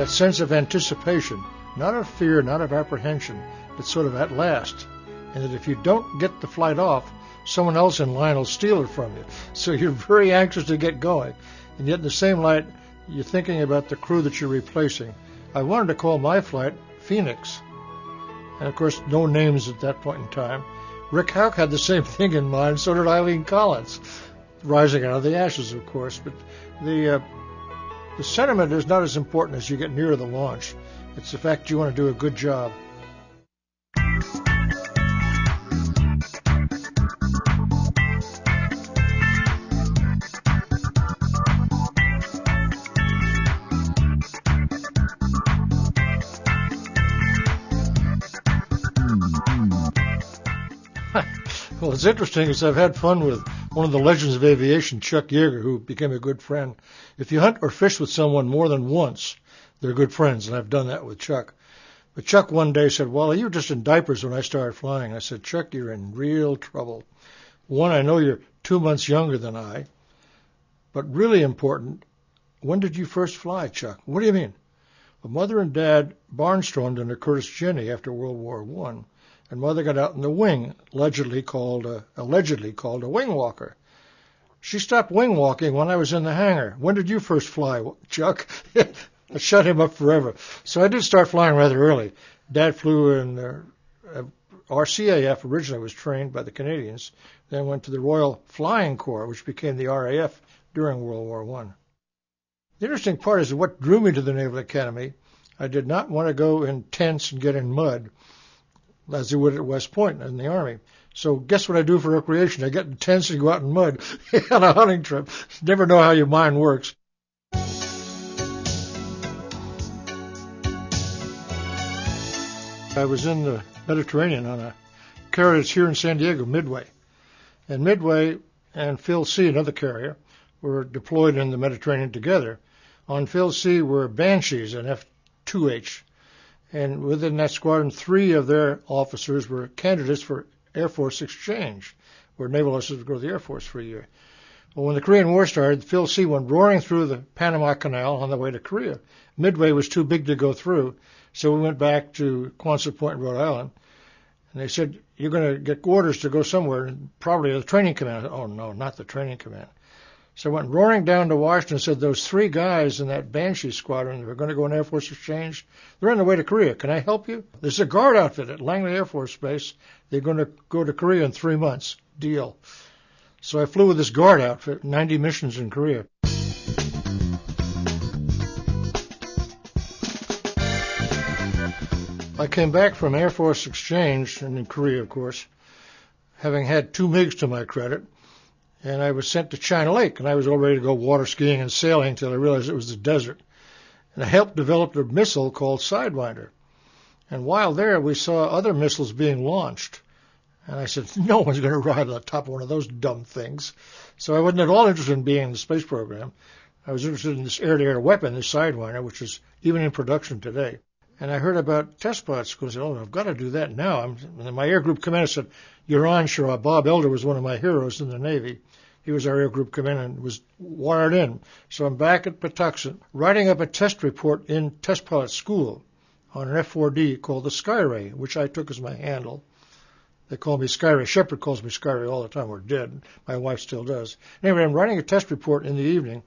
that sense of anticipation, not of fear, not of apprehension, but sort of at last. And that if you don't get the flight off, someone else in line will steal it from you. So you're very anxious to get going. And yet in the same light, you're thinking about the crew that you're replacing. I wanted to call my flight Phoenix. And of course, no names at that point in time. Rick Houck had the same thing in mind, so did Eileen Collins, rising out of the ashes, of course. But the sentiment is not as important as you get nearer the launch. It's the fact you want to do a good job. Well, it's interesting is I've had fun with one of the legends of aviation, Chuck Yeager, who became a good friend. If you hunt or fish with someone more than once, they're good friends, and I've done that with Chuck. But Chuck one day said, well, you were just in diapers when I started flying. I said, Chuck, you're in real trouble. One, I know you're 2 months younger than I, but really important, when did you first fly, Chuck? What do you mean? Well, Mother and Dad barnstormed in a Curtiss Jenny after World War I. And Mother got out in the wing, allegedly called a wing walker. She stopped wing walking when I was in the hangar. When did you first fly, Chuck? I shut him up forever. So I did start flying rather early. Dad flew in RCAF, originally was trained by the Canadians, then went to the Royal Flying Corps, which became the RAF during World War I. The interesting part is what drew me to the Naval Academy. I did not want to go in tents and get in mud, as they would at West Point in the Army. So guess what I do for recreation? I get in tents and go out in mud on a hunting trip. Never know how your mind works. I was in the Mediterranean on a carrier that's here in San Diego, Midway. And Midway and Phil C., another carrier, were deployed in the Mediterranean together. On Phil C. were Banshees, an F-2H. And within that squadron, 3 of their officers were candidates for Air Force exchange, where naval officers would go to the Air Force for a year. Well, when the Korean War started, Phil C. went roaring through the Panama Canal on the way to Korea. Midway was too big to go through, so we went back to Quonset Point, Rhode Island. And they said, you're going to get orders to go somewhere, probably the training command. Oh, no, not the training command. So I went roaring down to Washington and said, those 3 guys in that Banshee squadron that are going to go on Air Force exchange, they're on their way to Korea. Can I help you? There's a guard outfit at Langley Air Force Base. They're going to go to Korea in 3 months. Deal. So I flew with this guard outfit, 90 missions in Korea. I came back from Air Force exchange, and in Korea, of course, having had 2 MiGs to my credit. And I was sent to China Lake, and I was all ready to go water skiing and sailing until I realized it was the desert. And I helped develop a missile called Sidewinder. And while there, we saw other missiles being launched. And I said, no one's going to ride on the top of one of those dumb things. So I wasn't at all interested in being in the space program. I was interested in this air-to-air weapon, this Sidewinder, which is even in production today. And I heard about test pilot school. I said, oh, I've got to do that now. And my air group commander said, you're on, sure. Bob Elder was one of my heroes in the Navy. He was our air group commander and was wired in. So I'm back at Patuxent, writing up a test report in test pilot school on an F-4D called the Skyray, which I took as my handle. They call me Skyray. Shepard calls me Skyray all the time. We're dead. My wife still does. Anyway, I'm writing a test report in the evening,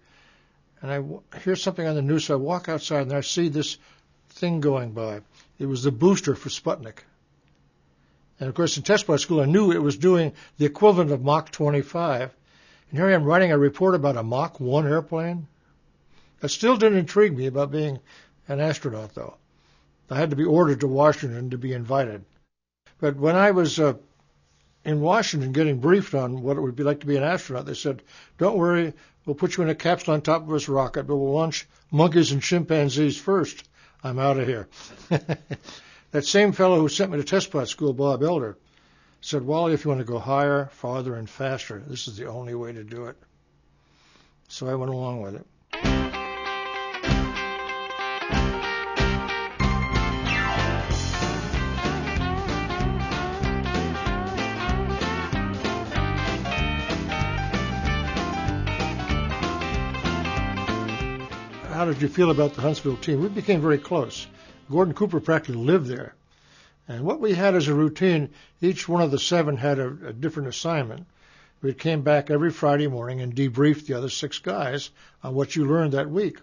and I hear something on the news, so I walk outside, and I see this thing going by. It was the booster for Sputnik. And, of course, in test pilot school, I knew it was doing the equivalent of Mach 25. And here I am writing a report about a Mach 1 airplane. That still didn't intrigue me about being an astronaut, though. I had to be ordered to Washington to be invited. But when I was in Washington getting briefed on what it would be like to be an astronaut, they said, don't worry, we'll put you in a capsule on top of this rocket, but we'll launch monkeys and chimpanzees first. I'm out of here. That same fellow who sent me to test pilot school, Bob Elder, said, Wally, if you want to go higher, farther, and faster, this is the only way to do it. So I went along with it. How did you feel about the Huntsville team? We became very close. Gordon Cooper practically lived there. And what we had as a routine, each one of the 7 had a different assignment. We came back every Friday morning and debriefed the other 6 guys on what you learned that week.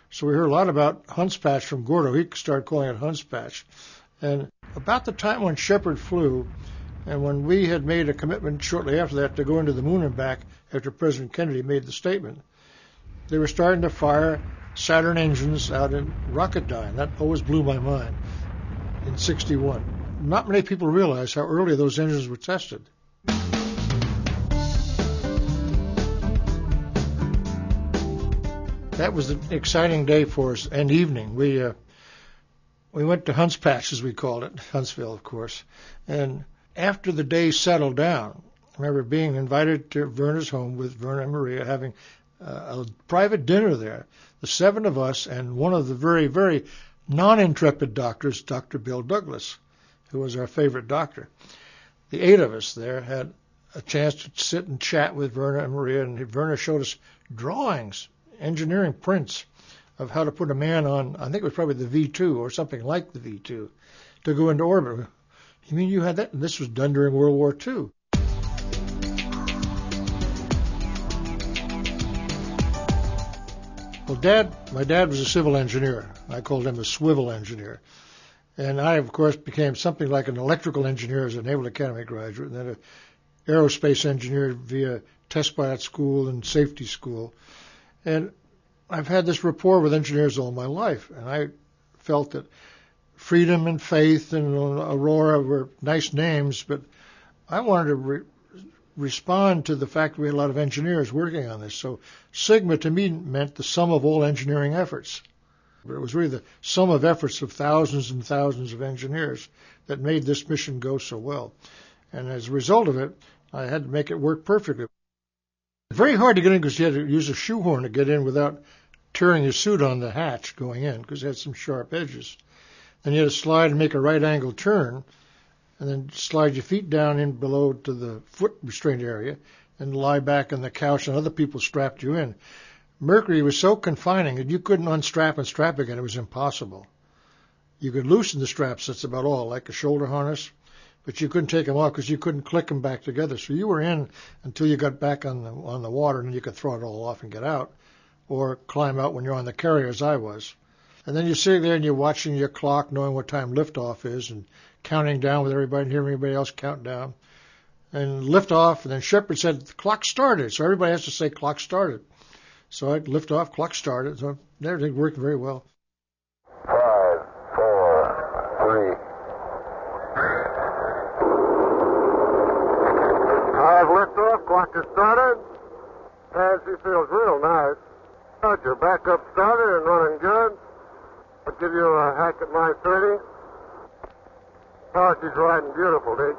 So we heard a lot about Hunspatch from Gordo. He started calling it Hunspatch. And about the time when Shepard flew, and when we had made a commitment shortly after that to go into the moon and back after President Kennedy made the statement, they were starting to fire Saturn engines out in Rocketdyne. That always blew my mind in '61. Not many people realize how early those engines were tested. That was an exciting day for us, and evening. We went to Hunspatch, as we called it, Huntsville, of course. And after the day settled down, I remember being invited to Verna's home with Verna and Maria, having a private dinner there. The 7 of us and one of the very, very non-intrepid doctors, Dr. Bill Douglas, who was our favorite doctor. The 8 of us there had a chance to sit and chat with Verna and Maria, and Verna showed us drawings, engineering prints of how to put a man on, I think it was probably the V2 or something like the V2, to go into orbit. You mean you had that? And this was done during World War II. Well, my dad was a civil engineer. I called him a swivel engineer. And I, of course, became something like an electrical engineer as a Naval Academy graduate, and then an aerospace engineer via test pilot school and safety school. And I've had this rapport with engineers all my life, and I felt that Freedom and Faith and Aurora were nice names, but I wanted to respond to the fact that we had a lot of engineers working on this. So Sigma to me meant the sum of all engineering efforts. But it was really the sum of efforts of thousands and thousands of engineers that made this mission go so well. And as a result of it, I had to make it work perfectly. Very hard to get in because you had to use a shoehorn to get in without tearing your suit on the hatch going in because it had some sharp edges. Then you had to slide and make a right angle turn and then slide your feet down in below to the foot restraint area and lie back on the couch and other people strapped you in. Mercury was so confining that you couldn't unstrap and strap again. It was impossible. You could loosen the straps, that's about all, like a shoulder harness, but you couldn't take them off because you couldn't click them back together. So you were in until you got back on the water, and then you could throw it all off and get out, or climb out when you're on the carrier, as I was. And then you're sitting there and you're watching your clock, knowing what time liftoff is, and counting down with everybody and hearing everybody else count down. And liftoff, and then Shepard said, the clock started. So everybody has to say clock started. So I'd lift off, clock started. So everything worked very well. 5, 4, 3. I've lift off, clock is started. And she feels real nice. Your backup started and running good. I'll give you a hack at 9:30. Oh, she's riding beautiful, Dick.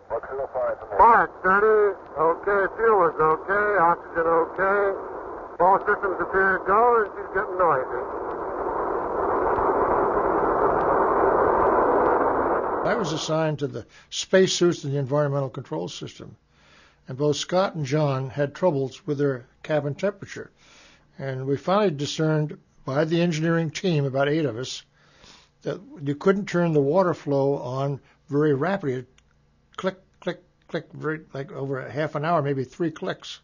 What's in the 5? 5:30. Okay, fuel is okay, oxygen okay. All systems appear to go, and she's getting noisy. I was assigned to the space suits and the environmental control system. And both Scott and John had troubles with their cabin temperature. And we finally discerned by the engineering team, about 8 of us, that you couldn't turn the water flow on very rapidly. It'd click, click, click, very, like over a half an hour, maybe 3 clicks.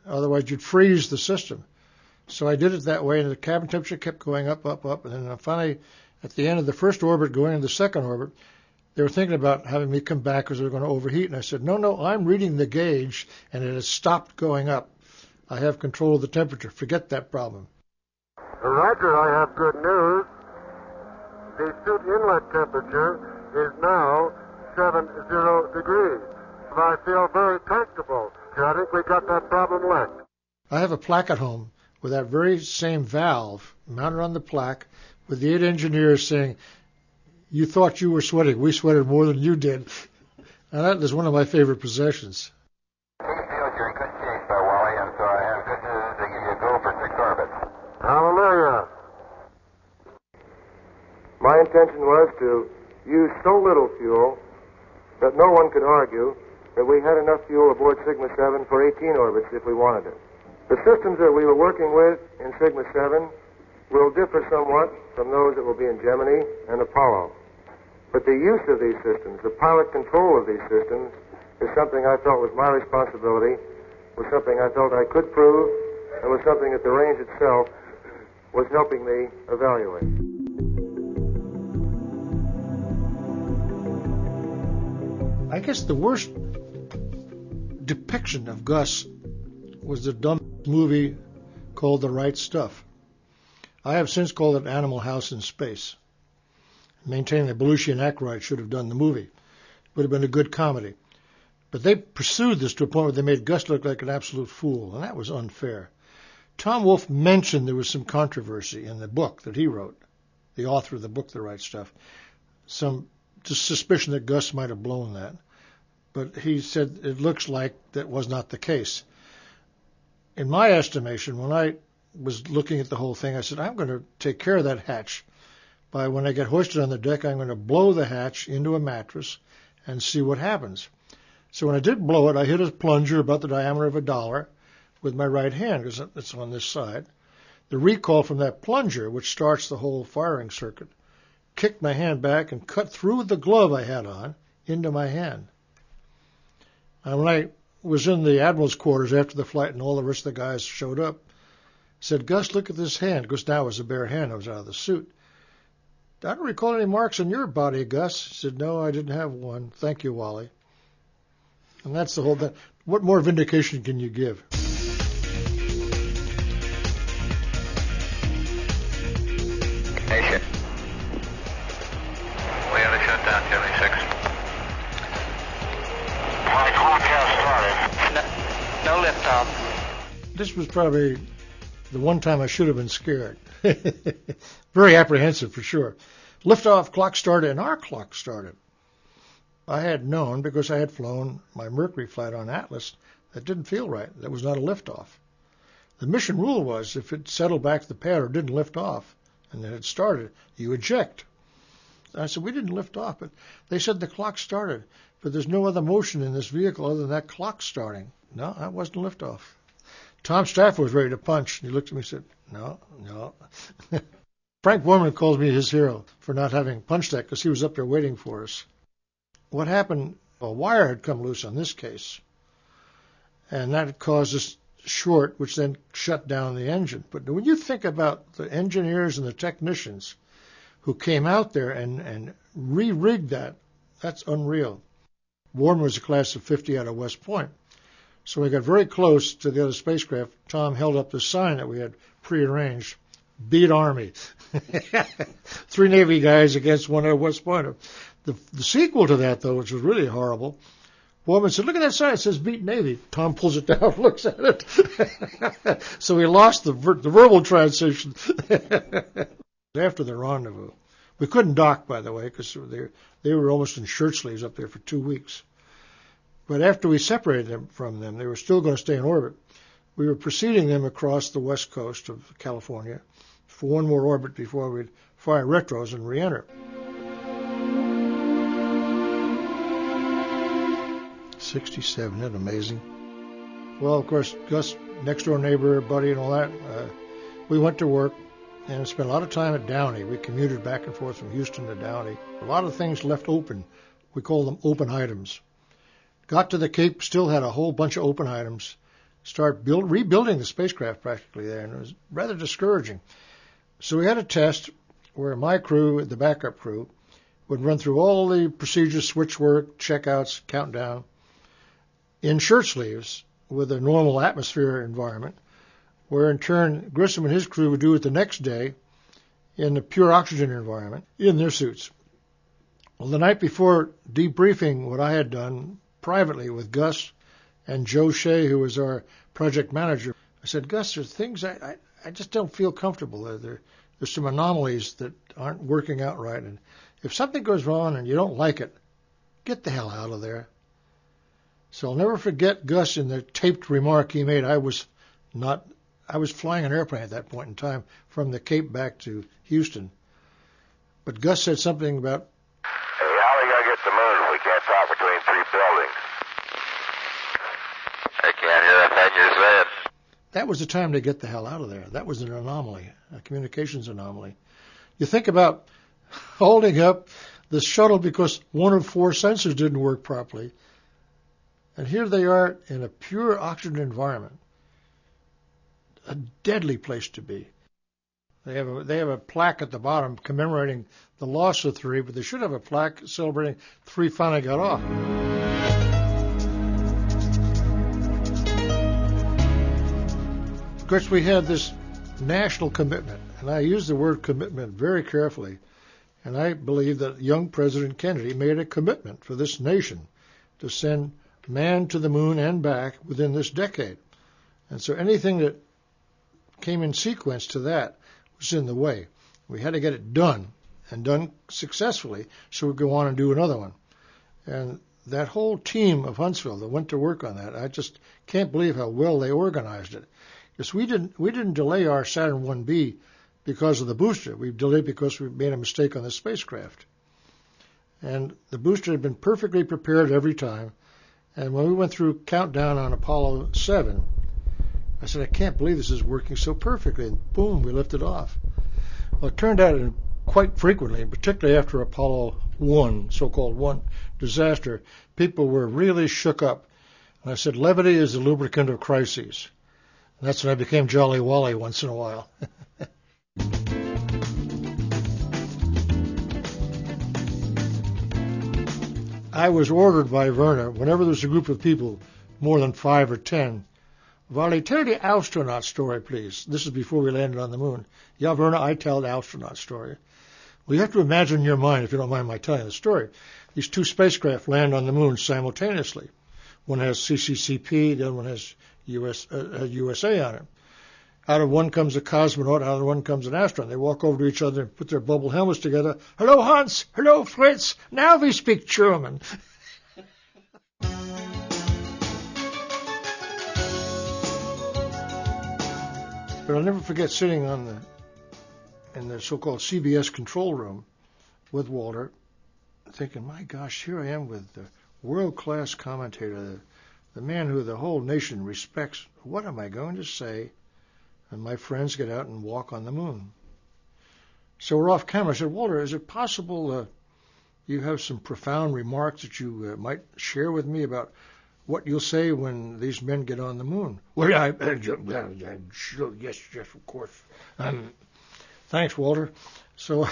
Otherwise, you'd freeze the system. So I did it that way, and the cabin temperature kept going up, up, up. And then finally, at the end of the first orbit, going into the second orbit, they were thinking about having me come back because they were going to overheat. And I said, no, I'm reading the gauge, and it has stopped going up. I have control of the temperature. Forget that problem. Roger, I have good news. The suit inlet temperature is now 70 degrees. I feel very comfortable. I think we got that problem licked. I have a plaque at home with that very same valve mounted on the plaque with the 8 engineers saying, you thought you were sweating. We sweated more than you did. And that is one of my favorite possessions. He feels you're in good shape, Wally, and so I have good news to give you a go for 6 orbits. Hallelujah. My intention was to use so little fuel that no one could argue that we had enough fuel aboard Sigma 7 for 18 orbits if we wanted it. The systems that we were working with in Sigma 7 will differ somewhat from those that will be in Gemini and Apollo. But the use of these systems, the pilot control of these systems, is something I felt was my responsibility, was something I felt I could prove, and was something that the range itself was helping me evaluate. I guess the worst depiction of Gus was the dumb movie called The Right Stuff. I have since called it Animal House in Space, maintaining that Belushi and Aykroyd should have done the movie. It would have been a good comedy. But they pursued this to a point where they made Gus look like an absolute fool, and that was unfair. Tom Wolfe mentioned there was some controversy in the book that he wrote, the author of the book, The Right Stuff, some just suspicion that Gus might have blown that. But he said it looks like that was not the case. In my estimation, when I was looking at the whole thing, I said, I'm going to take care of that hatch by when I get hoisted on the deck, I'm going to blow the hatch into a mattress and see what happens. So when I did blow it, I hit a plunger about the diameter of $1 with my right hand because it's on this side. The recoil from that plunger, which starts the whole firing circuit, kicked my hand back and cut through the glove I had on into my hand. And when I was in the Admiral's quarters after the flight and all the rest of the guys showed up, I said, Gus, look at this hand. Because now it was a bare hand. I was out of the suit. I don't recall any marks on your body, Gus. He said, no, I didn't have one. Thank you, Wally. And that's the whole thing. What more vindication can you give? Nation. We have a shutdown, Gemini 6. My clock has started. No liftoff. This was probably the one time I should have been scared. Very apprehensive for sure. Liftoff, clock started, and our clock started. I had known, because I had flown my Mercury flight on Atlas, that didn't feel right. That was not a liftoff. The mission rule was if it settled back to the pad or didn't lift off, and then it started, you eject. I said, we didn't lift off, but they said the clock started, but there's no other motion in this vehicle other than that clock starting. No, that wasn't liftoff. Tom Stafford was ready to punch. He looked at me and said, no. Frank Borman calls me his hero for not having punched that because he was up there waiting for us. What happened, a wire had come loose on this case, and that caused a short, which then shut down the engine. But when you think about the engineers and the technicians who came out there and re-rigged that, that's unreal. Borman was a class of 50 out of West Point. So we got very close to the other spacecraft. Tom held up the sign that we had prearranged. Beat Army. 3 Navy guys against 1 at West Point. The sequel to that, though, which was really horrible, Borman said, look at that sign. It says Beat Navy. Tom pulls it down, looks at it. So we lost the verbal transition after the rendezvous. We couldn't dock, by the way, because they were almost in shirt sleeves up there for 2 weeks. But after we separated them from them, they were still going to stay in orbit. We were preceding them across the west coast of California for one more orbit before we'd fire retros and re-enter. 67, isn't that amazing? Well, of course, Gus, next door neighbor, buddy, and all that, we went to work and spent a lot of time at Downey. We commuted back and forth from Houston to Downey. A lot of things left open. We call them open items. Got to the Cape, still had a whole bunch of open items. Rebuilding the spacecraft practically there, and it was rather discouraging. So we had a test where my crew, the backup crew, would run through all the procedures, switch work, checkouts, countdown, in shirt sleeves with a normal atmosphere environment, where in turn Grissom and his crew would do it the next day in the pure oxygen environment in their suits. Well, the night before debriefing what I had done privately with Gus and Joe Shea, who was our project manager, I said, Gus, there's things I just don't feel comfortable. There's some anomalies that aren't working out right. And if something goes wrong and you don't like it, get the hell out of there. So I'll never forget Gus in the taped remark he made. I was flying an airplane at that point in time from the Cape back to Houston. But Gus said something about, hey, how are we going to get to the moon if we can't talk between 3 buildings? I can't hear a thing you're saying. that was the time to get the hell out of there. That was an anomaly, a communications anomaly. You think about holding up the shuttle because one of 4 sensors didn't work properly. And here they are in a pure oxygen environment. A deadly place to be. They have a plaque at the bottom commemorating the loss of 3, but they should have a plaque celebrating 3 finally got off. Of course, we had this national commitment, and I use the word commitment very carefully, and I believe that young President Kennedy made a commitment for this nation to send man to the moon and back within this decade. And so anything that came in sequence to that was in the way. We had to get it done, and done successfully, so we'd go on and do another one. And that whole team of Huntsville that went to work on that, I just can't believe how well they organized it. Because we didn't delay our Saturn 1B because of the booster. We delayed because we made a mistake on the spacecraft. And the booster had been perfectly prepared every time. And when we went through countdown on Apollo 7, I said, I can't believe this is working so perfectly. And boom, we lifted off. Well, it turned out quite frequently, particularly after Apollo 1, so-called 1 disaster, people were really shook up. And I said, levity is the lubricant of crises. And that's when I became Jolly Wally once in a while. I was ordered by Werner, whenever there's a group of people, more than 5 or 10, Wally, tell the astronaut story, please. This is before we landed on the moon. Yeah, Werner, I tell the astronaut story. Well, you have to imagine in your mind, if you don't mind my telling the story, these 2 spacecraft land on the moon simultaneously. One has CCCP, the other one has USA on it. Out of one comes a cosmonaut, out of one comes an astronaut. They walk over to each other and put their bubble helmets together. Hello, Hans. Hello, Fritz. Now we speak German. But I'll never forget sitting in the so-called CBS control room with Walter, thinking, my gosh, here I am with the world-class commentator, the man who the whole nation respects. What am I going to say? And my friends get out and walk on the moon. So we're off camera. I said, Walter, is it possible you have some profound remarks that you might share with me about what you'll say when these men get on the moon? Well, sure, yes, of course. Thanks, Walter. So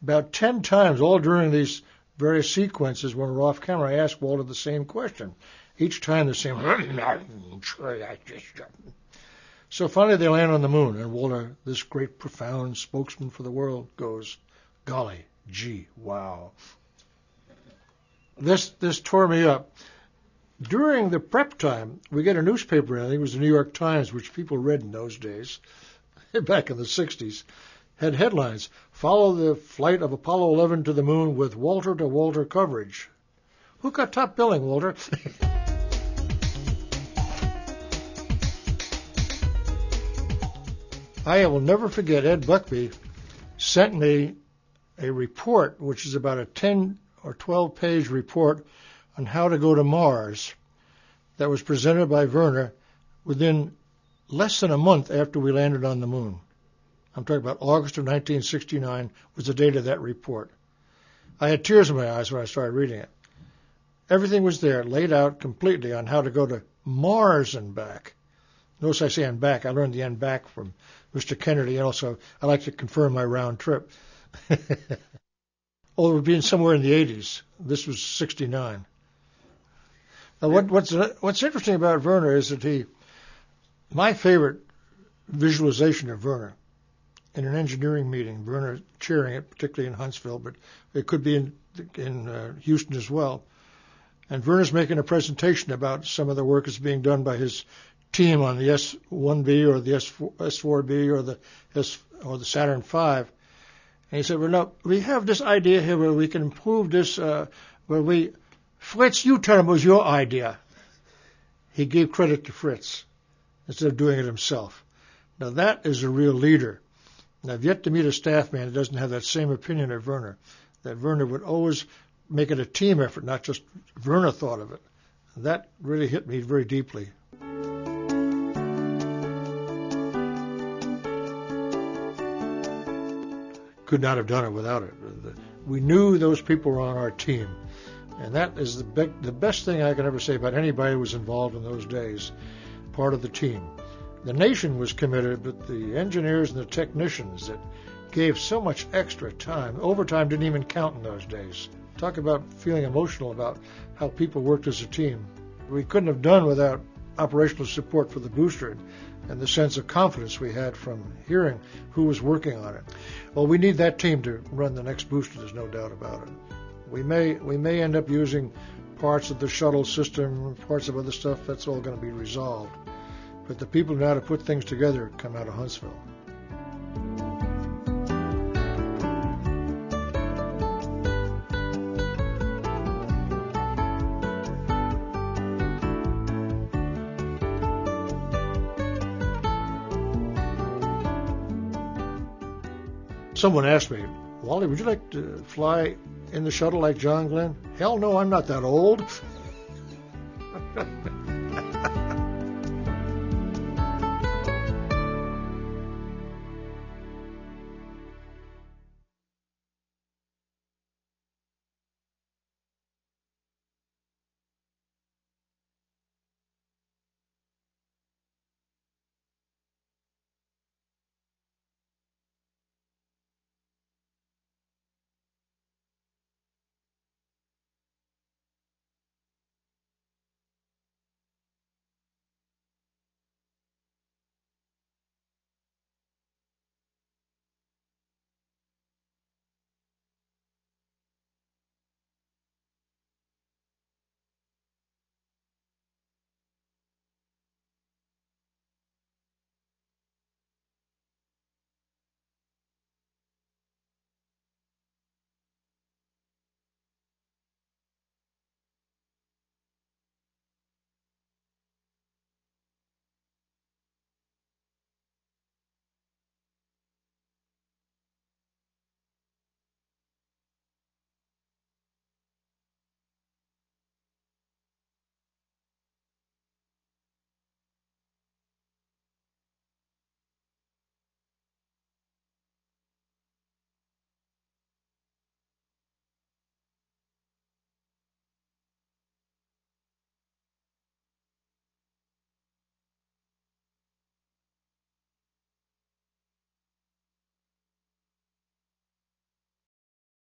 about 10 times, all during these various sequences when we're off camera, I asked Walter the same question. Each time the same. So finally they land on the moon, and Walter, this great, profound spokesman for the world, goes, golly, gee, wow. This tore me up. During the prep time, we get a newspaper, I think it was the New York Times, which people read in those days, back in the 60s, had headlines, follow the flight of Apollo 11 to the moon with Walter-to-Walter coverage. Who got top billing, Walter? I will never forget Ed Buckby sent me a report, which is about a 10 or 12-page report on how to go to Mars that was presented by Werner within less than a month after we landed on the moon. I'm talking about August of 1969 was the date of that report. I had tears in my eyes when I started reading it. Everything was there, laid out completely on how to go to Mars and back. Notice I say and back. I learned the and back from Mr. Kennedy, and also I like to confirm my round trip. Oh, it would be somewhere in the 80s. This was 69. Now, what's interesting about Werner is that my favorite visualization of Werner in an engineering meeting, Werner chairing it, particularly in Huntsville, but it could be in Houston as well. And Werner's making a presentation about some of the work that's being done by his team on the S1B or the S4B or the Saturn V. And he said, well, no, we have this idea here where we can improve this, Fritz, you tell him it was your idea. He gave credit to Fritz instead of doing it himself. Now, that is a real leader. And I've yet to meet a staff man that doesn't have that same opinion of Werner, that Werner would always make it a team effort, not just Werner thought of it. And that really hit me very deeply. could not have done it without it. We knew those people were on our team. And that is the best thing I can ever say about anybody who was involved in those days, part of the team. The nation was committed, but the engineers and the technicians that gave so much extra time, overtime didn't even count in those days. Talk about feeling emotional about how people worked as a team. We couldn't have done without operational support for the booster and the sense of confidence we had from hearing who was working on it. Well, we need that team to run the next booster, there's no doubt about it. We may end up using parts of the shuttle system, parts of other stuff, that's all going to be resolved. But the people who know how to put things together come out of Huntsville. Someone asked me, Wally, would you like to fly in the shuttle like John Glenn? Hell no, I'm not that old.